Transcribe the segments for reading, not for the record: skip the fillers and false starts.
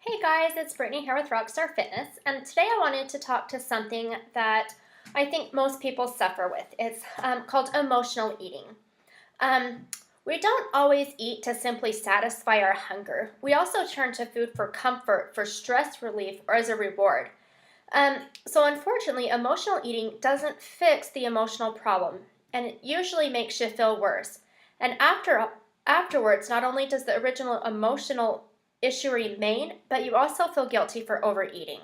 Hey guys, it's Brittany here with Rockstar Fitness, and today I wanted to talk to something that I think most people suffer with. It's called emotional eating. Um, we don't always eat to simply satisfy our hunger. We also turn to food for comfort, for stress relief, or as a reward. So unfortunately, emotional eating doesn't fix the emotional problem, and it usually makes you feel worse. And afterwards, not only does the original emotional issue remain, but you also feel guilty for overeating.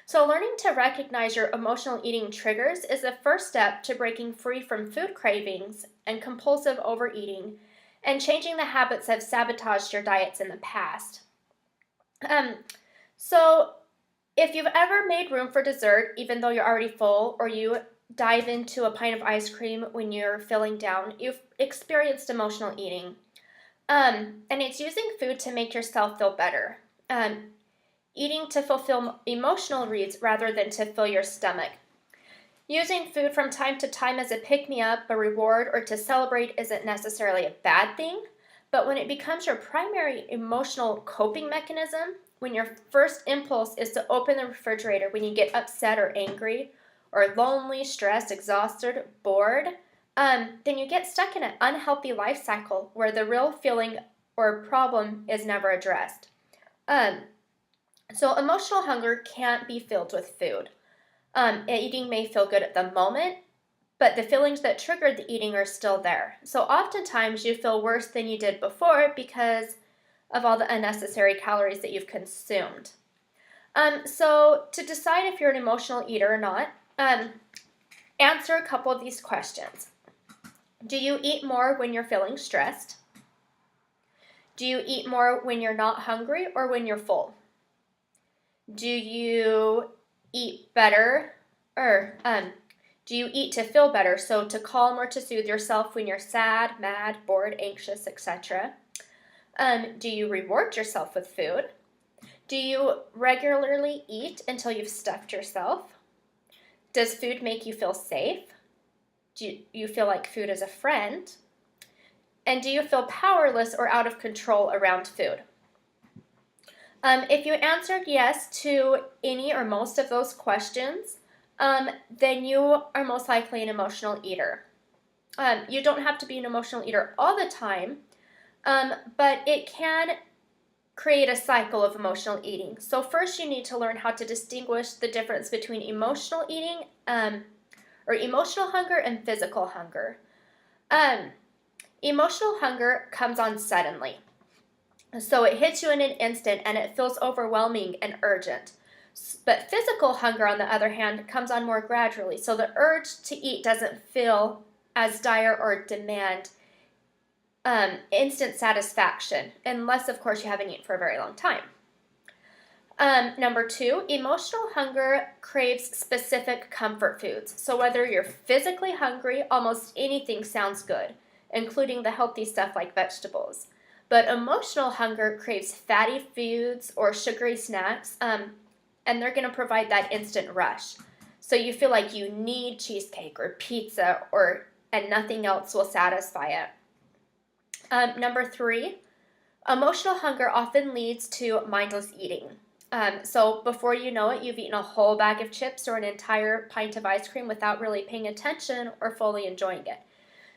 So learning to recognize your emotional eating triggers is the first step to breaking free from food cravings and compulsive overeating and changing the habits that have sabotaged your diets in the past. Um, so if you've ever made room for dessert, even though you're already full, or you dive into a pint of ice cream when you're feeling down, you've experienced emotional eating. And it's using food to make yourself feel better. Eating to fulfill emotional needs rather than to fill your stomach. Using food from time to time as a pick-me-up, a reward, or to celebrate isn't necessarily a bad thing, but when it becomes your primary emotional coping mechanism, when your first impulse is to open the refrigerator when you get upset or angry, or lonely, stressed, exhausted, bored, then you get stuck in an unhealthy life cycle where the real feeling or problem is never addressed. So emotional hunger can't be filled with food. Eating may feel good at the moment, but the feelings that triggered the eating are still there. So oftentimes you feel worse than you did before because of all the unnecessary calories that you've consumed. So to decide if you're an emotional eater or not, answer a couple of these questions. Do you eat more when you're feeling stressed? Do you eat more when you're not hungry or when you're full? Do you eat better or do you eat to feel better, so to calm or to soothe yourself when you're sad, mad, bored, anxious, etc.? Do you reward yourself with food? Do you regularly eat until you've stuffed yourself? Does food make you feel safe? Do you feel like food is a friend? And do you feel powerless or out of control around food? If you answered yes to any or most of those questions, then you are most likely an emotional eater. You don't have to be an emotional eater all the time, but it can create a cycle of emotional eating. So first you need to learn how to distinguish the difference between emotional eating or emotional hunger and physical hunger. Emotional hunger comes on suddenly. So it hits you in an instant and it feels overwhelming and urgent. But physical hunger, on the other hand, comes on more gradually. So the urge to eat doesn't feel as dire or demand instant satisfaction, unless, of course, you haven't eaten for a very long time. Number two, emotional hunger craves specific comfort foods. So whether you're physically hungry, almost anything sounds good, including the healthy stuff like vegetables. But emotional hunger craves fatty foods or sugary snacks, and they're going to provide that instant rush. So you feel like you need cheesecake or pizza, and nothing else will satisfy it. Number three, emotional hunger often leads to mindless eating. So before you know it, you've eaten a whole bag of chips or an entire pint of ice cream without really paying attention or fully enjoying it.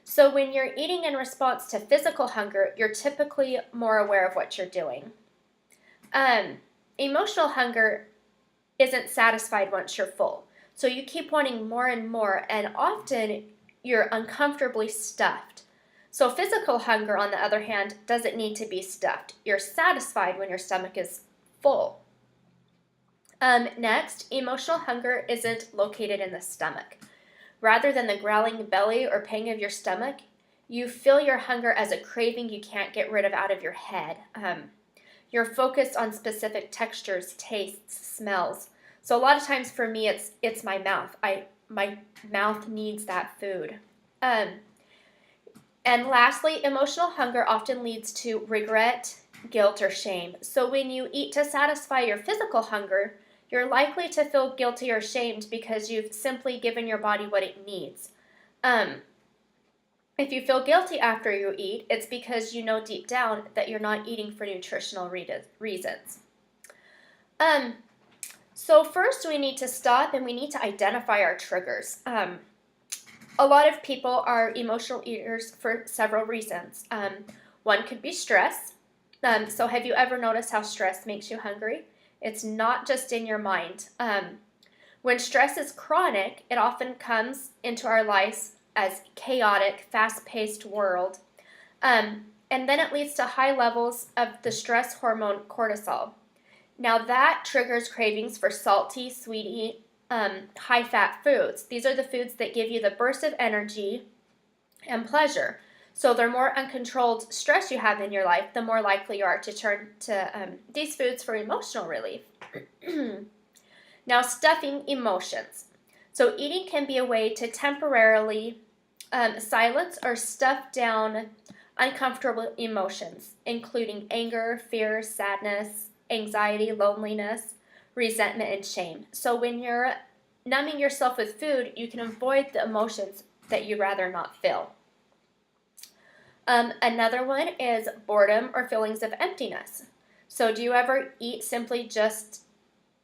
So when you're eating in response to physical hunger, you're typically more aware of what you're doing. Emotional hunger isn't satisfied once you're full. So you keep wanting more and more, and often you're uncomfortably stuffed. So physical hunger, on the other hand, doesn't need to be stuffed. You're satisfied when your stomach is full. Next, emotional hunger isn't located in the stomach. Rather than the growling belly or pang of your stomach, you feel your hunger as a craving you can't get rid of out of your head. You're focused on specific textures, tastes, smells. So a lot of times for me, it's my mouth. My mouth needs that food. And lastly, emotional hunger often leads to regret, guilt, or shame. So when you eat to satisfy your physical hunger, you're likely to feel guilty or shamed because you've simply given your body what it needs. If you feel guilty after you eat, it's because you know deep down that you're not eating for nutritional reasons. Um, so first we need to stop and we need to identify our triggers. A lot of people are emotional eaters for several reasons. One could be stress. So have you ever noticed how stress makes you hungry? It's not just in your mind. When stress is chronic, it often comes into our lives as chaotic, fast-paced world. And then it leads to high levels of the stress hormone cortisol. Now that triggers cravings for salty, sweety, high-fat foods. These are the foods that give you the burst of energy and pleasure. So the more uncontrolled stress you have in your life, the more likely you are to turn to these foods for emotional relief. Now, stuffing emotions. So eating can be a way to temporarily silence or stuff down uncomfortable emotions, including anger, fear, sadness, anxiety, loneliness, resentment, and shame. So when you're numbing yourself with food, you can avoid the emotions that you'd rather not feel. Another one is boredom or feelings of emptiness. So do you ever eat simply just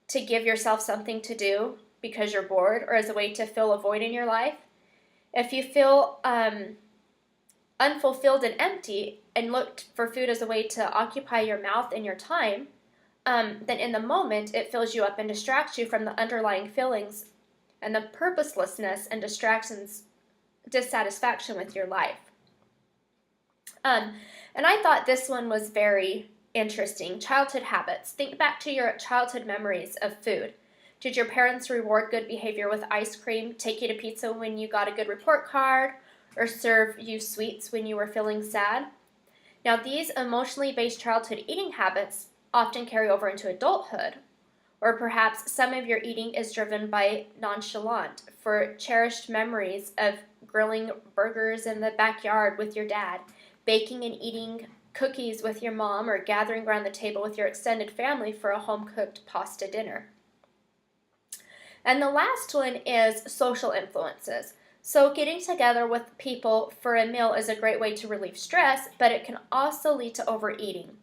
to give yourself something to do because you're bored, or as a way to fill a void in your life? If you feel unfulfilled and empty and look for food as a way to occupy your mouth and your time, then in the moment it fills you up and distracts you from the underlying feelings and the purposelessness and dissatisfaction with your life. And I thought this one was very interesting. Childhood habits. Think back to your childhood memories of food. Did your parents reward good behavior with ice cream, take you to pizza when you got a good report card, or serve you sweets when you were feeling sad? Now, these emotionally based childhood eating habits often carry over into adulthood, or perhaps some of your eating is driven by nonchalance for cherished memories of grilling burgers in the backyard with your dad, baking and eating cookies with your mom, or gathering around the table with your extended family for a home-cooked pasta dinner. And the last one is social influences. So getting together with people for a meal is a great way to relieve stress, but it can also lead to overeating.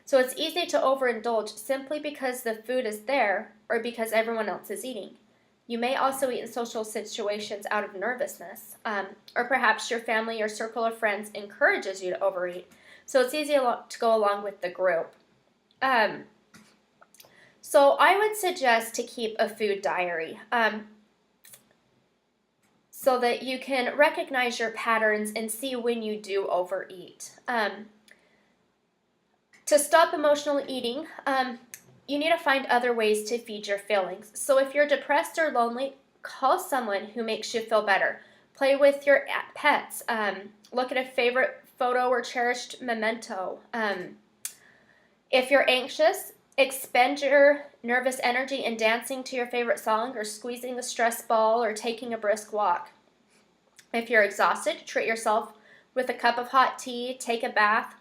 So it's easy to overindulge simply because the food is there or because everyone else is eating. You may also eat in social situations out of nervousness, or perhaps your family or circle of friends encourages you to overeat. So it's easy to go along with the group. So I would suggest to keep a food diary so that you can recognize your patterns and see when you do overeat. To stop emotional eating, you need to find other ways to feed your feelings. So if you're depressed or lonely, call someone who makes you feel better. Play with your pets. Look at a favorite photo or cherished memento. If you're anxious, expend your nervous energy in dancing to your favorite song, or squeezing a stress ball, or taking a brisk walk. If you're exhausted, treat yourself with a cup of hot tea, take a bath,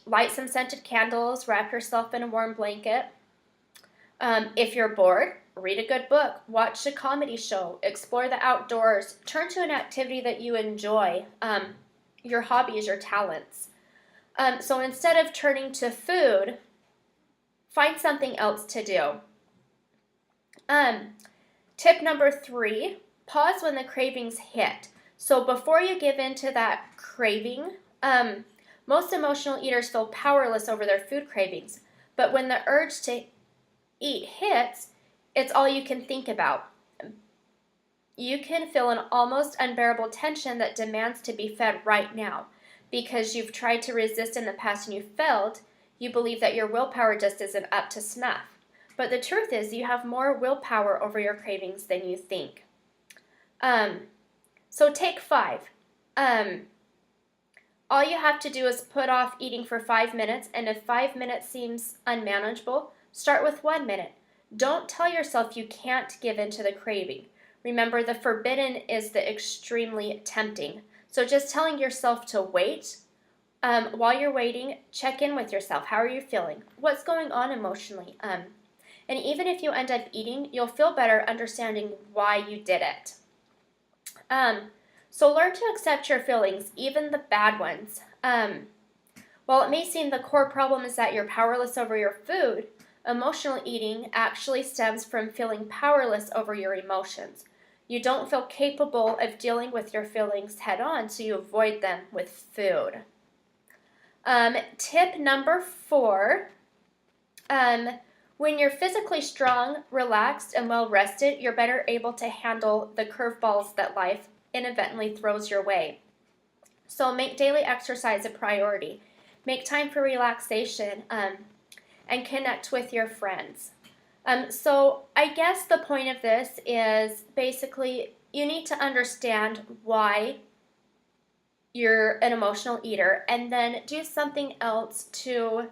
light some scented candles, wrap yourself in a warm blanket. If you're bored, read a good book, watch a comedy show, explore the outdoors, turn to an activity that you enjoy, your hobbies, your talents. So instead of turning to food, find something else to do. Tip number 3, pause when the cravings hit. So before you give in to that craving, most emotional eaters feel powerless over their food cravings. But when the urge to eat hits, it's all you can think about. You can feel an almost unbearable tension that demands to be fed right now. Because you've tried to resist in the past and you failed, you believe that your willpower just isn't up to snuff. But the truth is, you have more willpower over your cravings than you think. So take 5. All you have to do is put off eating for 5 minutes, and if 5 minutes seems unmanageable, start with 1 minute. Don't tell yourself you can't give in to the craving. Remember, the forbidden is the extremely tempting. So just telling yourself to wait, while you're waiting, check in with yourself. How are you feeling? What's going on emotionally? And even if you end up eating, you'll feel better understanding why you did it. So learn to accept your feelings, even the bad ones. While it may seem the core problem is that you're powerless over your food, Emotional eating actually stems from feeling powerless over your emotions. You don't feel capable of dealing with your feelings head on, so you avoid them with food. Tip number 4, when you're physically strong, relaxed, and well rested, you're better able to handle the curveballs that life inadvertently throws your way. So make daily exercise a priority. Make time for relaxation and connect with your friends. So I guess the point of this is basically you need to understand why you're an emotional eater and then do something else to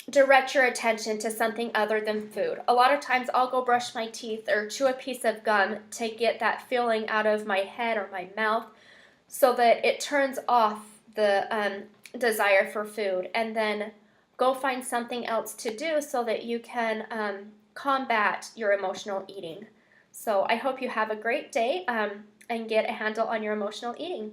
direct your attention to something other than food. A lot of times I'll go brush my teeth or chew a piece of gum to get that feeling out of my head or my mouth so that it turns off the desire for food, and then go find something else to do so that you can combat your emotional eating. So I hope you have a great day and get a handle on your emotional eating.